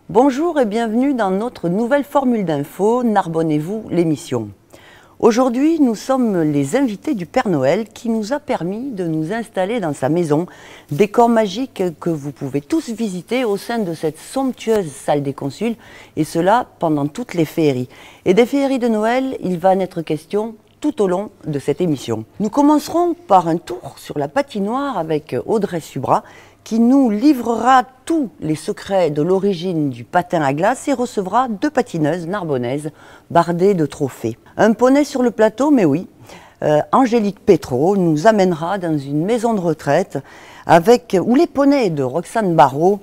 Bonjour et bienvenue dans notre nouvelle formule d'info, Narbonnez-vous l'émission. Aujourd'hui, nous sommes les invités du Père Noël qui nous a permis de nous installer dans sa maison, décor magique que vous pouvez tous visiter au sein de cette somptueuse salle des consuls, et cela pendant toutes les féeries. Et des féeries de Noël, il va en être question tout au long de cette émission. Nous commencerons par un tour sur la patinoire avec Audrey Subra, qui nous livrera tous les secrets de l'origine du patin à glace et recevra 2 patineuses narbonnaises bardées de trophées. Un poney sur le plateau, mais oui, Angélique Pétro nous amènera dans une maison de retraite où les poneys de Roxane Barrault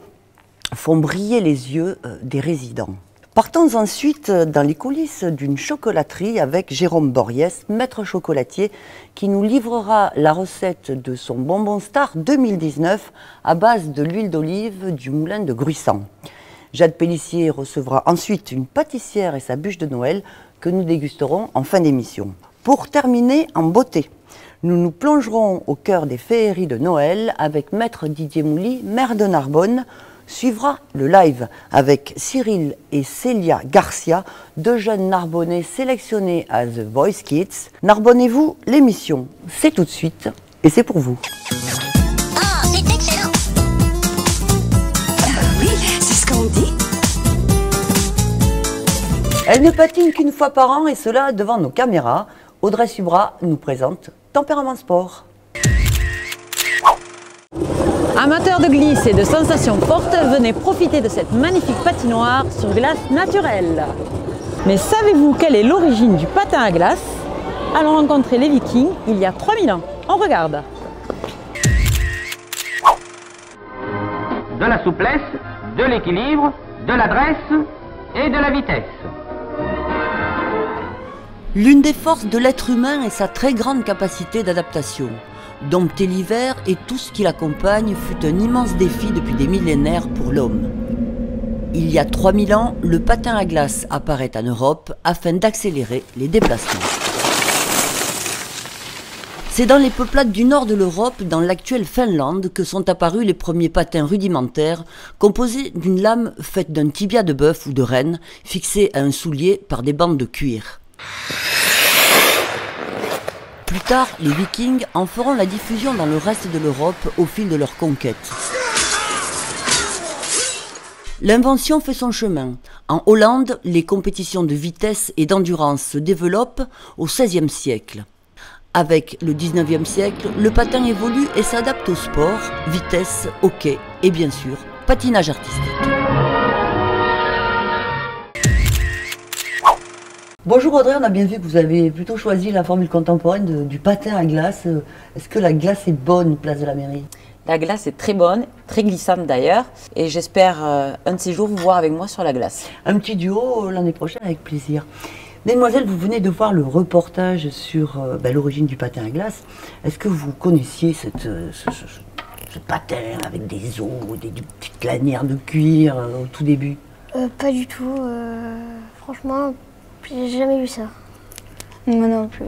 font briller les yeux des résidents. Partons ensuite dans les coulisses d'une chocolaterie avec Jérôme Borriès, maître chocolatier, qui nous livrera la recette de son bonbon star 2019 à base de l'huile d'olive du moulin de Gruissant. Jade Pellissier recevra ensuite une pâtissière et sa bûche de Noël que nous dégusterons en fin d'émission. Pour terminer en beauté, nous nous plongerons au cœur des féeries de Noël avec maître Didier Mouly, maire de Narbonne. Suivra le live avec Cyril et Célia Garcia, 2 jeunes Narbonnais sélectionnés à The Voice Kids. Narbonnez-vous l'émission, c'est tout de suite et c'est pour vous. Oh, c'est excellent! Oui, c'est ce qu'on dit. Elle ne patine qu'une fois par an et cela devant nos caméras. Audrey Subra nous présente Tempérament Sport. Amateurs de glisse et de sensations fortes, venez profiter de cette magnifique patinoire sur glace naturelle. Mais savez-vous quelle est l'origine du patin à glace? Allons rencontrer les Vikings il y a 3000 ans. On regarde. De la souplesse, de l'équilibre, de l'adresse et de la vitesse. L'une des forces de l'être humain est sa très grande capacité d'adaptation. Dompter l'hiver et tout ce qui l'accompagne fut un immense défi depuis des millénaires pour l'homme. Il y a 3000 ans, le patin à glace apparaît en Europe afin d'accélérer les déplacements. C'est dans les peuplades du nord de l'Europe, dans l'actuelle Finlande, que sont apparus les premiers patins rudimentaires, composés d'une lame faite d'un tibia de bœuf ou de renne, fixée à un soulier par des bandes de cuir. Plus tard, les Vikings en feront la diffusion dans le reste de l'Europe au fil de leur conquête. L'invention fait son chemin. En Hollande, les compétitions de vitesse et d'endurance se développent au XVIe siècle. Avec le XIXe siècle, le patin évolue et s'adapte au sport, vitesse, hockey et bien sûr, patinage artistique. Bonjour Audrey, on a bien vu que vous avez plutôt choisi la formule contemporaine du patin à glace. Est-ce que la glace est bonne, place de la mairie? La glace est très bonne, très glissante d'ailleurs, et j'espère un de ces jours vous voir avec moi sur la glace. Un petit duo l'année prochaine avec plaisir. Mesdemoiselles, vous venez de voir le reportage sur l'origine du patin à glace. Est-ce que vous connaissiez ce patin avec des os, des petites lanières de cuir au tout début? Pas du tout, franchement. J'ai jamais vu ça. Moi non plus.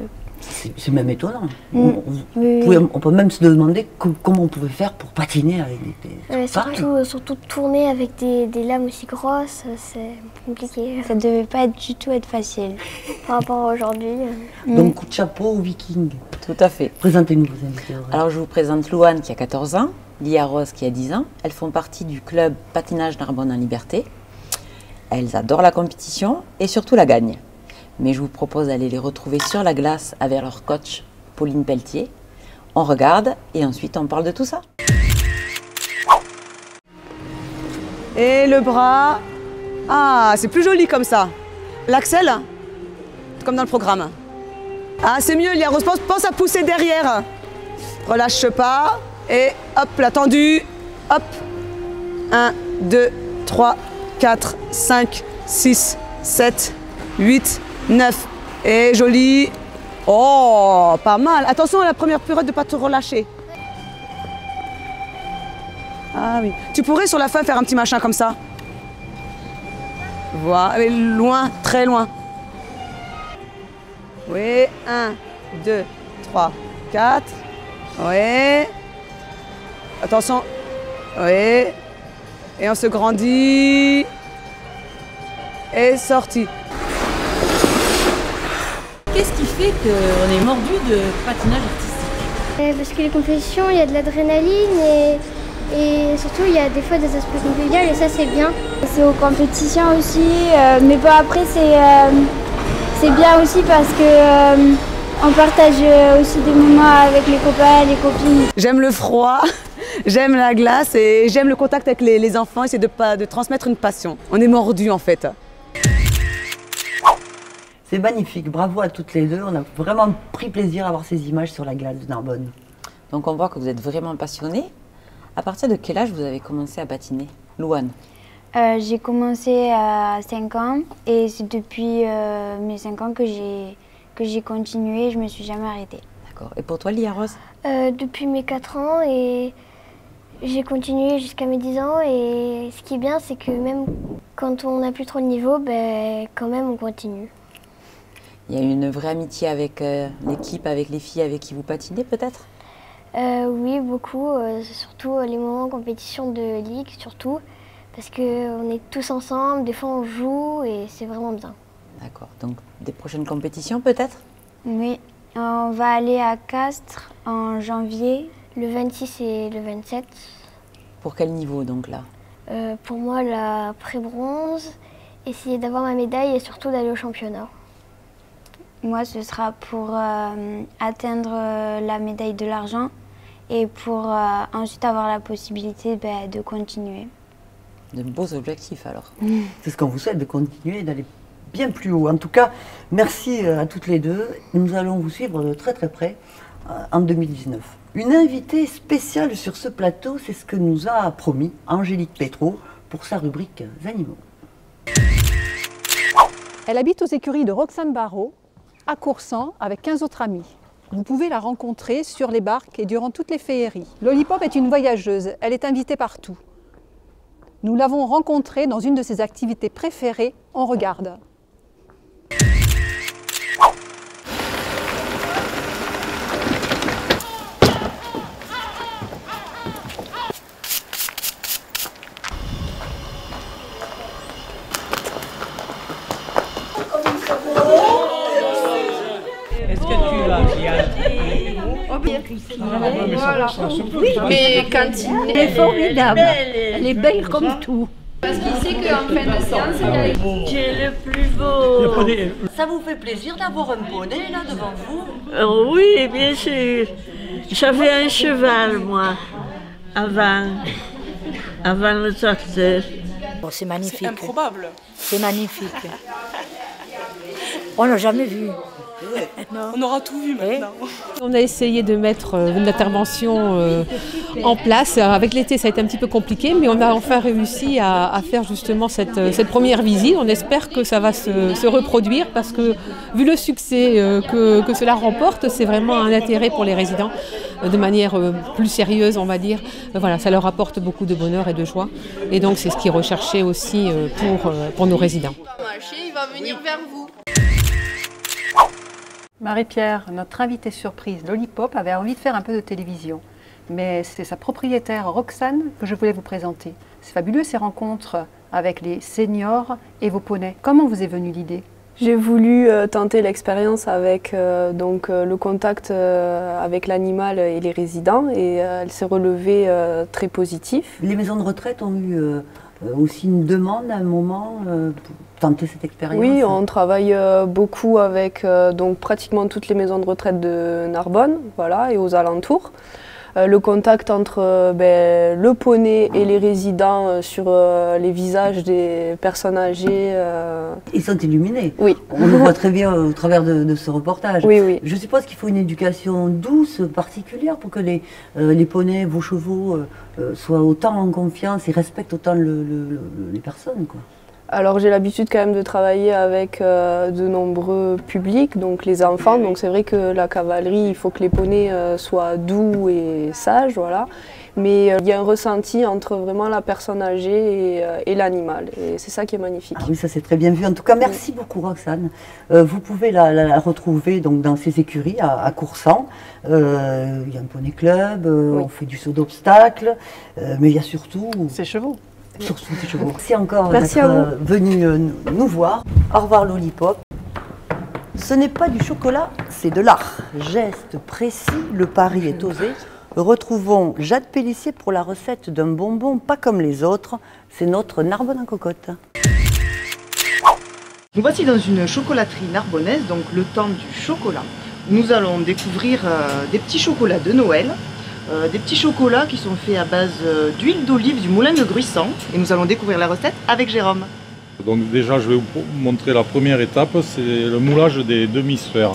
C'est même étonnant. Oui. On peut même se demander comment on pouvait faire pour patiner avec des surtout tourner avec des lames aussi grosses, c'est compliqué. Ça devait pas du tout être facile. Par rapport à aujourd'hui. Donc coup de chapeau aux Vikings. Tout à fait. Présentez-nous vos invités. Alors je vous présente Louane qui a 14 ans, Lia Rose qui a 10 ans. Elles font partie du club Patinage Narbonne en Liberté. Elles adorent la compétition et surtout la gagne. Mais je vous propose d'aller les retrouver sur la glace avec leur coach Pauline Pelletier. On regarde et ensuite on parle de tout ça. Et le bras. Ah, c'est plus joli comme ça. L'axel, comme dans le programme. Ah, c'est mieux, Lia Rose. Pense à pousser derrière. Relâche pas. Et hop, la tendue. Hop. 1, 2, 3, 4, 5, 6, 7, 8, 9. Et joli. Oh, pas mal. Attention à la première pirouette de ne pas te relâcher. Ah oui. Tu pourrais sur la fin faire un petit machin comme ça. Voilà. Mais loin, très loin. Oui. 1, 2, 3, 4. Oui. Attention. Oui. Et on se grandit. Et sorti. Qu'est-ce qui fait qu'on est mordu de patinage artistique? Parce que les compétitions, il y a de l'adrénaline et surtout il y a des fois des aspects conviviaux et ça c'est bien. C'est aux compétitions aussi, mais bon après c'est bien aussi parce que on partage aussi des moments avec les copains et les copines. J'aime le froid, j'aime la glace et j'aime le contact avec les enfants, essayer de transmettre une passion. On est mordus en fait. C'est magnifique, bravo à toutes les deux. On a vraiment pris plaisir à voir ces images sur la glade de Narbonne. Donc on voit que vous êtes vraiment passionnée. À partir de quel âge vous avez commencé à patiner, Louane? J'ai commencé à 5 ans et c'est depuis mes 5 ans que j'ai continué, je me suis jamais arrêtée. D'accord. Et pour toi, Lia Rose? Depuis mes 4 ans et j'ai continué jusqu'à mes 10 ans et ce qui est bien c'est que même quand on n'a plus trop le niveau, ben, quand même on continue. Il y a une vraie amitié avec l'équipe, avec les filles avec qui vous patinez peut-être? Oui, beaucoup, surtout les moments en compétition de ligue, surtout, parce qu'on est tous ensemble, des fois on joue et c'est vraiment bien. D'accord, donc des prochaines compétitions peut-être? Oui, on va aller à Castres en janvier. Le 26 et le 27. Pour quel niveau donc là? Pour moi, la pré-bronze, essayer d'avoir ma médaille et surtout d'aller au championnat. Moi, ce sera pour atteindre la médaille de l'argent et pour ensuite avoir la possibilité de continuer. De beaux objectifs alors. C'est ce qu'on vous souhaite, de continuer, d'aller bien plus haut. En tout cas, merci à toutes les deux. Nous allons vous suivre de très très près en 2019. Une invitée spéciale sur ce plateau, c'est ce que nous a promis Angélique Pétro pour sa rubrique Animaux. Elle habite aux écuries de Roxane Barrault, à Coursan, avec 15 autres amis. Vous pouvez la rencontrer sur les barques et durant toutes les féeries. Lollipop est une voyageuse, elle est invitée partout. Nous l'avons rencontrée dans une de ses activités préférées, on regarde. Est-ce que tu vas bien? Voilà. Oui, mais cantine. Elle est formidable. Elle est belle comme tout. Parce qu'il sait qu'en fin de séance, tu es le plus beau. Ça vous fait plaisir d'avoir un poney là devant vous? Oui, bien sûr. J'avais un cheval, moi, avant le tracteur. Bon, c'est magnifique. C'est improbable. C'est magnifique. On n'a jamais vu. On aura tout vu maintenant. On a essayé de mettre une intervention en place. Avec l'été, ça a été un petit peu compliqué, mais on a enfin réussi à faire justement cette première visite. On espère que ça va se reproduire parce que, vu le succès que cela remporte, c'est vraiment un intérêt pour les résidents de manière plus sérieuse, on va dire. Voilà, ça leur apporte beaucoup de bonheur et de joie. Et donc, c'est ce qui est recherché aussi pour nos résidents. Il va venir vers vous. Marie-Pierre, notre invitée surprise Lollipop, avait envie de faire un peu de télévision. Mais c'est sa propriétaire Roxane que je voulais vous présenter. C'est fabuleux ces rencontres avec les seniors et vos poneys. Comment vous est venue l'idée? J'ai voulu tenter l'expérience avec le contact avec l'animal et les résidents et elle s'est relevée très positif. Les maisons de retraite ont eu aussi une demande à un moment pour tenter cette expérience? Oui, on travaille beaucoup avec pratiquement toutes les maisons de retraite de Narbonne, voilà, et aux alentours. Le contact entre le poney et les résidents sur les visages des personnes âgées. Ils sont illuminés. Oui. On le voit très bien au travers de ce reportage. Oui, oui. Je suppose qu'il faut une éducation douce, particulière, pour que les poneys, vos chevaux, soient autant en confiance et respectent autant les personnes, quoi. Alors j'ai l'habitude quand même de travailler avec de nombreux publics, donc les enfants, donc c'est vrai que la cavalerie, il faut que les poneys soient doux et sages, voilà. Mais il y a un ressenti entre vraiment la personne âgée et l'animal, et c'est ça qui est magnifique. Ah oui, ça c'est très bien vu. En tout cas, merci beaucoup Roxane. Vous pouvez la retrouver donc, dans ses écuries à Coursan. Il y a un poney club, oui. On fait du saut d'obstacles, mais il y a surtout... Ses chevaux. Merci encore Merci à d'être venu nous voir. Au revoir Lollipop. Ce n'est pas du chocolat, c'est de l'art. Geste précis, le pari est osé. Retrouvons Jade Pélissier pour la recette d'un bonbon pas comme les autres. C'est notre Narbonne en cocotte. Nous voici dans une chocolaterie narbonnaise, donc le temps du chocolat. Nous allons découvrir des petits chocolats de Noël, des petits chocolats qui sont faits à base d'huile d'olive du moulin de Gruissant. Et nous allons découvrir la recette avec Jérôme. Donc déjà, je vais vous montrer la première étape, c'est le moulage des demi-sphères.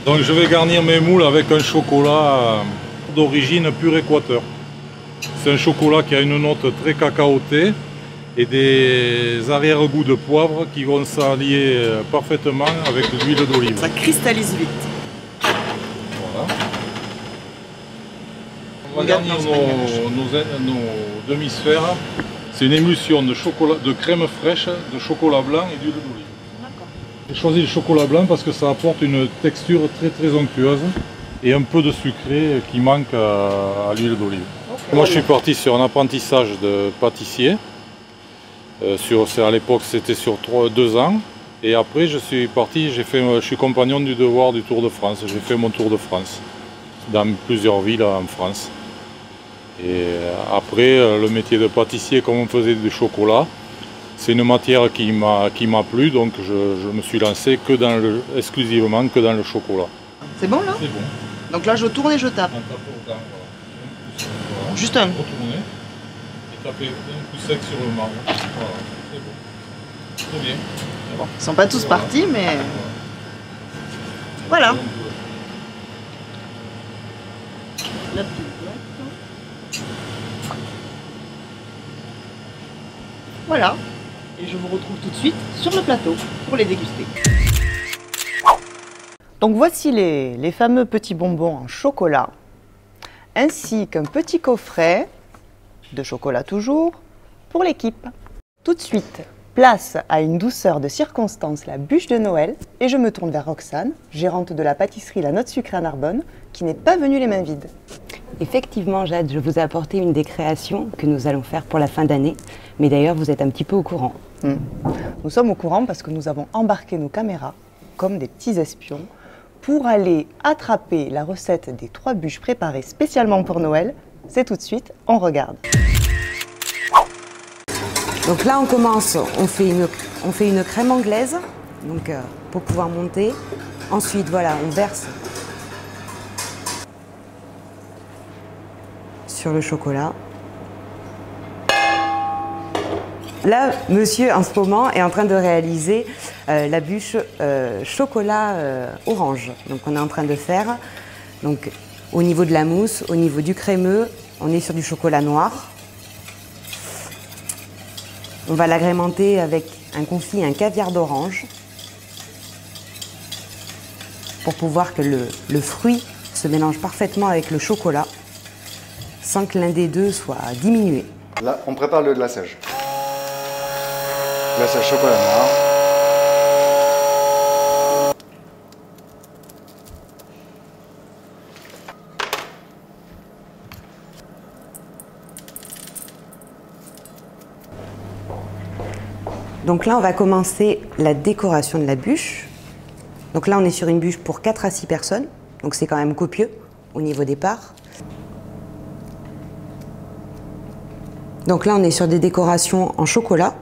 Donc je vais garnir mes moules avec un chocolat d'origine pure Équateur. C'est un chocolat qui a une note très cacaotée et des arrière-goûts de poivre qui vont s'allier parfaitement avec l'huile d'olive. Ça cristallise vite. Voilà. On va garnir nos demi-sphères. C'est une émulsion de crème fraîche, de chocolat blanc et d'huile d'olive. J'ai choisi le chocolat blanc parce que ça apporte une texture très onctueuse et un peu de sucré qui manque à l'huile d'olive. Moi je suis parti sur un apprentissage de pâtissier. À l'époque c'était sur 2 ans. Et après je suis parti, je suis compagnon du devoir du Tour de France. J'ai fait mon Tour de France dans plusieurs villes en France. Et après, le métier de pâtissier, comme on faisait du chocolat, c'est une matière qui m'a plu, donc je me suis lancé exclusivement que dans le chocolat. C'est bon là? C'est bon. Donc là, je tourne et je tape. On tape autant, voilà. Juste un. Retourner et taper un coup sec sur le marbre. Voilà, c'est bon. Très bien. Bon, ils ne sont pas tous partis, mais voilà. La petite boîte. Voilà, et je vous retrouve tout de suite sur le plateau pour les déguster. Donc voici les fameux petits bonbons en chocolat, ainsi qu'un petit coffret de chocolat toujours pour l'équipe. Tout de suite, place à une douceur de circonstance, la bûche de Noël, et je me tourne vers Roxane, gérante de la pâtisserie La Note Sucrée à Narbonne, qui n'est pas venue les mains vides. Effectivement, Jade, je vous ai apporté une des créations que nous allons faire pour la fin d'année. Mais d'ailleurs, vous êtes un petit peu au courant. Nous sommes au courant parce que nous avons embarqué nos caméras, comme des petits espions, pour aller attraper la recette des 3 bûches préparées spécialement pour Noël. C'est tout de suite, on regarde. Donc là, on commence, on fait une crème anglaise, donc, pour pouvoir monter. Ensuite, voilà, on verse sur le chocolat. Là, monsieur, en ce moment, est en train de réaliser la bûche chocolat orange. Donc, on est en train de faire, donc, au niveau de la mousse, au niveau du crémeux, on est sur du chocolat noir. On va l'agrémenter avec un confit, un caviar d'orange, pour pouvoir que le fruit se mélange parfaitement avec le chocolat, sans que l'un des deux soit diminué. Là, on prépare le glaçage. Glaçage chocolat noir. Donc là, on va commencer la décoration de la bûche. Donc là, on est sur une bûche pour 4 à 6 personnes. Donc c'est quand même copieux au niveau des parts. Donc là, on est sur des décorations en chocolat.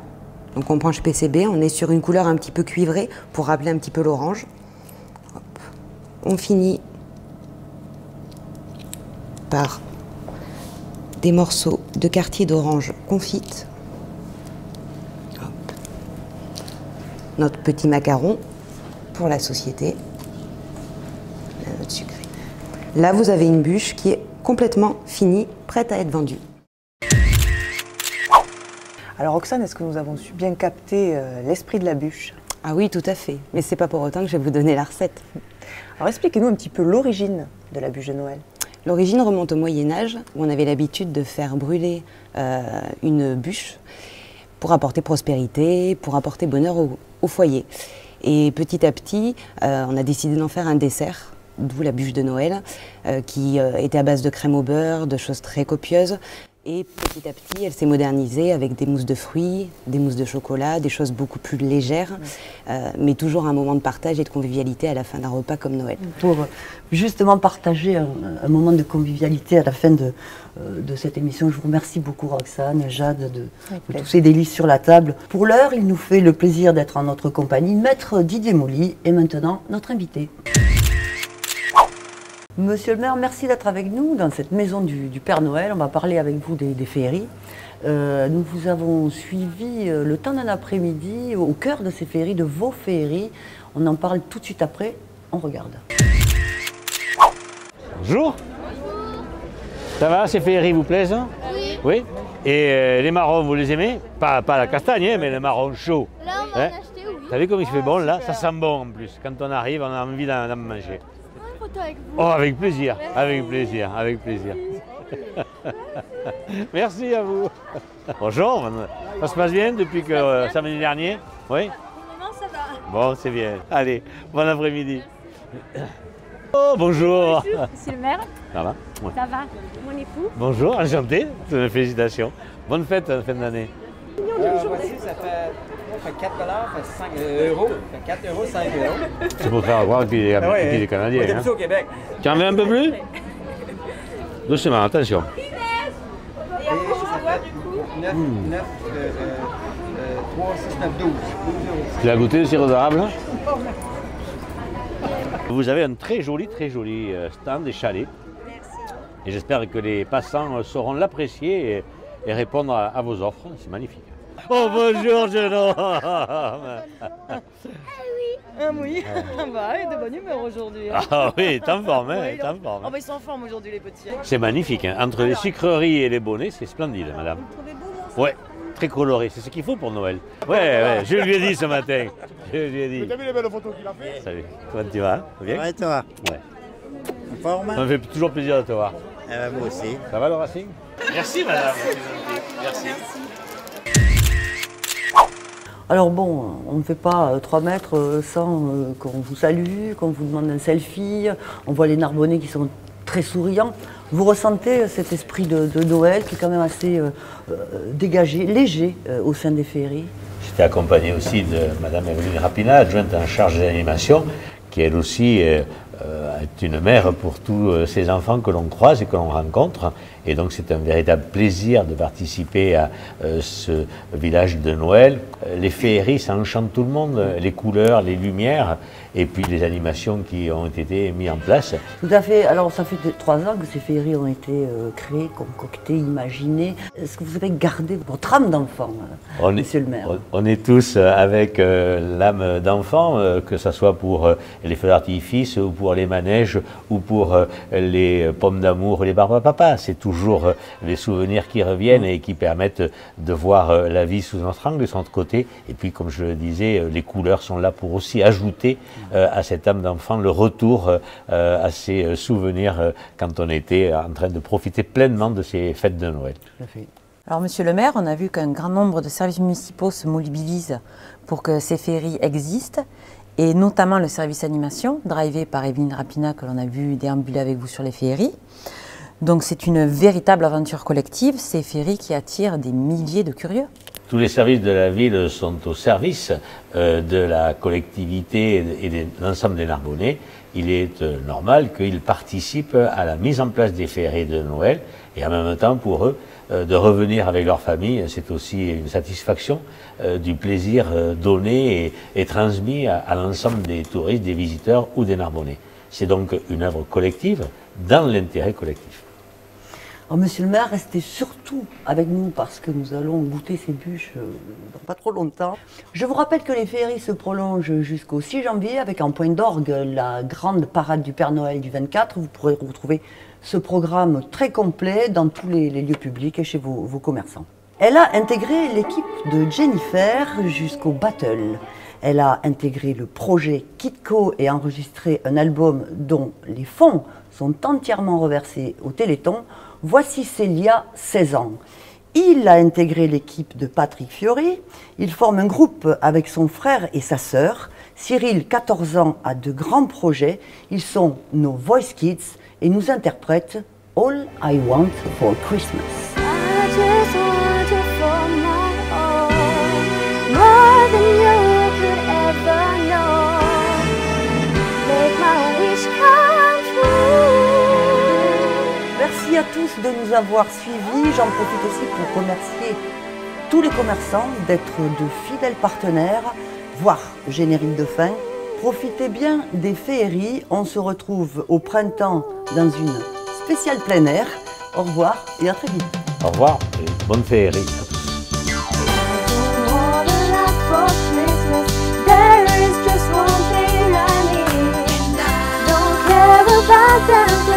Donc on branche PCB, on est sur une couleur un petit peu cuivrée pour rappeler un petit peu l'orange. On finit par des morceaux de quartier d'orange confite. Notre petit macaron pour la société, la note sucrée. Là, vous avez une bûche qui est complètement finie, prête à être vendue. Alors Roxane, est-ce que nous avons su bien capter l'esprit de la bûche? Ah oui, tout à fait. Mais c'est pas pour autant que je vais vous donner la recette. Alors expliquez-nous un petit peu l'origine de la bûche de Noël. L'origine remonte au Moyen-Âge, où on avait l'habitude de faire brûler une bûche pour apporter prospérité, pour apporter bonheur au foyer. Et petit à petit, on a décidé d'en faire un dessert, d'où la bûche de Noël, qui était à base de crème au beurre, de choses très copieuses. Et petit à petit, elle s'est modernisée avec des mousses de fruits, des mousses de chocolat, des choses beaucoup plus légères, mais toujours un moment de partage et de convivialité à la fin d'un repas comme Noël. Pour justement partager un moment de convivialité à la fin de cette émission, je vous remercie beaucoup Roxane, Jade, de tous ces délices sur la table. Pour l'heure, il nous fait le plaisir d'être en notre compagnie, Maître Didier Mouly, et maintenant notre invité. Monsieur le maire, merci d'être avec nous dans cette maison du Père Noël. On va parler avec vous des féeries. Nous vous avons suivi le temps d'un après-midi au cœur de ces féeries, de vos féeries. On en parle tout de suite après. On regarde. Bonjour. Ça va, ces féeries vous plaisent? Oui. Oui. Et les marrons, vous les aimez? Pas la castagne, hein, mais les marrons chauds. Là, on va en acheter, oui. Vous savez comme il fait bon là? Ça sent bon en plus. Quand on arrive, on a envie d'en manger. Avec vous. Oh, avec plaisir, avec plaisir, avec plaisir. Merci à vous. Bonjour, ça se passe bien depuis que samedi dernier? Oui? Pour le moment, ça va. Bon, c'est bien. Allez, bon après-midi. Oh, bonjour. Monsieur le maire. Ça va? Ouais. Ça va, mon époux. Bonjour, enchanté. Félicitations. Bonne fête en fin d'année. Voici, ça fait 4 $, fait 5 euros. Fait 4 euros, 5 euros. C'est pour faire croire qu'il est Canadien. On est au Québec. Tu en veux un peu plus? Doucement, attention. Et ça fait 9, 3, 6, 9, 12. Tu l'as goûté le sirop d'érable? Vous avez un très joli stand des chalets. Et j'espère que les passants sauront l'apprécier et répondre à vos offres. C'est magnifique. Oh bonjour jeune homme. Ah oui, de bonne humeur aujourd'hui. Hein. Ah oui, t'es en forme, hein, t'es en forme. Oh, bah, ils sont en forme aujourd'hui les petits. C'est magnifique, hein. Entre les sucreries et les bonnets, c'est splendide, madame. Ouais, très coloré, c'est ce qu'il faut pour Noël. Ouais, je lui ai dit ce matin. Je lui ai dit. Tu as vu les belles photos qu'il a fait? Salut, comment tu vas? Bien? Ouais, toi. Ouais. En forme? Ça me fait toujours plaisir de te voir. Moi aussi. Ça va le Racing? Merci madame. Merci. Alors bon, on ne fait pas 3 mètres sans qu'on vous salue, qu'on vous demande un selfie. On voit les Narbonnais qui sont très souriants. Vous ressentez cet esprit de Noël qui est quand même assez dégagé, léger au sein des féeries? J'étais accompagné aussi de madame Evelyne Rapina, adjointe en charge de l'animation, qui elle aussi est une mère pour tous ces enfants que l'on croise et que l'on rencontre. Et donc c'est un véritable plaisir de participer à ce village de Noël. Les féeries, ça enchante tout le monde, les couleurs, les lumières, et puis les animations qui ont été mises en place. Tout à fait. Alors ça fait 3 ans que ces féeries ont été créées, concoctées, imaginées. Est-ce que vous avez gardé votre âme d'enfant, monsieur le maire? On est tous avec l'âme d'enfant, que ce soit pour les feux d'artifice, ou pour les manèges, ou pour les pommes d'amour, les barbes à papa. C'est toujours les souvenirs qui reviennent et qui permettent de voir la vie sous notre angle, sur notre côté. Et puis, comme je le disais, les couleurs sont là pour aussi ajouter à cette âme d'enfant le retour à ces souvenirs quand on était en train de profiter pleinement de ces fêtes de Noël. Tout à fait. Alors, monsieur le maire, on a vu qu'un grand nombre de services municipaux se mobilisent pour que ces féeries existent, et notamment le service animation, drivé par Evelyne Rapina, que l'on a vu déambuler avec vous sur les féeries. Donc c'est une véritable aventure collective, ces féeries qui attirent des milliers de curieux. Tous les services de la ville sont au service de la collectivité et de l'ensemble des Narbonnais. Il est normal qu'ils participent à la mise en place des féeries de Noël, et en même temps pour eux de revenir avec leur famille. C'est aussi une satisfaction du plaisir donné et transmis à l'ensemble des touristes, des visiteurs ou des Narbonnais. C'est donc une œuvre collective dans l'intérêt collectif. Alors, monsieur le maire, restez surtout avec nous parce que nous allons goûter ces bûches dans pas trop longtemps. Je vous rappelle que les féeries se prolongent jusqu'au 6 janvier avec en point d'orgue la grande parade du Père Noël du 24. Vous pourrez retrouver ce programme très complet dans tous les lieux publics et chez vos commerçants. Elle a intégré l'équipe de Jennifer jusqu'au Battle. Elle a intégré le projet Kitco et enregistré un album dont les fonds sont entièrement reversés au Téléthon. Voici Célia, 16 ans. Il a intégré l'équipe de Patrick Fiori. Il forme un groupe avec son frère et sa sœur. Cyril, 14 ans, a de grands projets. Ils sont nos Voice Kids et nous interprètent All I Want for Christmas. just want you for my own, more than you could ever know. Make my wish come true. Merci à tous de nous avoir suivis. J'en profite aussi pour remercier tous les commerçants d'être de fidèles partenaires, voire générique de fin. Profitez bien des féeries. On se retrouve au printemps dans une spéciale plein air. Au revoir et à très vite. Au revoir et bonne féerie à tous. There is just one thing I need. Don't care about them.